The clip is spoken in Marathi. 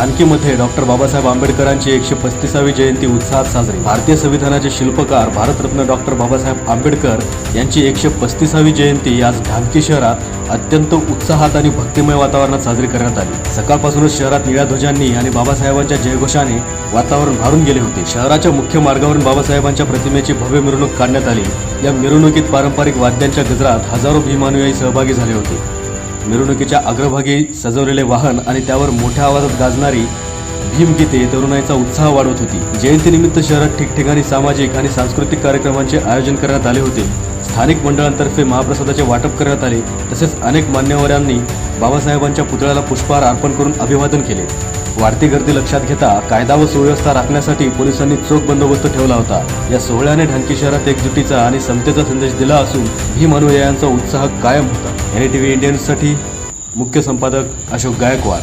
ढानकीमध्ये डॉक्टर बाबासाहेब आंबेडकरांची 135वी जयंती उत्साहात साजरी। भारतीय संविधानाचे शिल्पकार भारतरत्न डॉक्टर बाबासाहेब आंबेडकर यांची 135वी जयंती आज ढानकी शहरात अत्यंत उत्साहात आणि भक्तिमय वातावरणात साजरी करण्यात आली। सकाळपासूनच शहरात निळ्या ध्वजांनी आणि बाबासाहेबांच्या जयघोषाने वातावरण भारून गेले होते। शहराच्या मुख्य मार्गावरून बाबासाहेबांच्या प्रतिमेची भव्य मिरवणूक काढण्यात आली। या मिरवणुकीत पारंपरिक वाद्यांच्या गजरात हजारो भीम अनुयायी सहभागी झाले होते। मिरवणुकीच्या अग्रभागी सजवलेले वाहन आणि त्यावर मोठ्या आवाजात गाजणारी भीमगीते तरुणाईचा उत्साह वाढवत होती। जयंतीनिमित्त शहरात ठिकठिकाणी सामाजिक आणि सांस्कृतिक कार्यक्रमांचे आयोजन करण्यात आले होते। स्थानिक मंडळांतर्फे महाप्रसादाचे वाटप करण्यात आले। तसेच अनेक मान्यवरांनी बाबासाहेबांच्या पुतळ्याला पुष्पहार अर्पण करून अभिवादन केले। वाढती गर्दी लक्षात घेता कायदा व सुव्यवस्था राखण्यासाठी पोलिसांनी चोख बंदोबस्त ठेवला होता। या सोहळ्याने ढानकी शहरात एकजुटीचा आणि समतेचा संदेश दिला असून भीम अनुयायांचा उत्साह कायम होता। NDTV इंडियन्ससाठी मुख्य संपादक अशोक गायकवाड।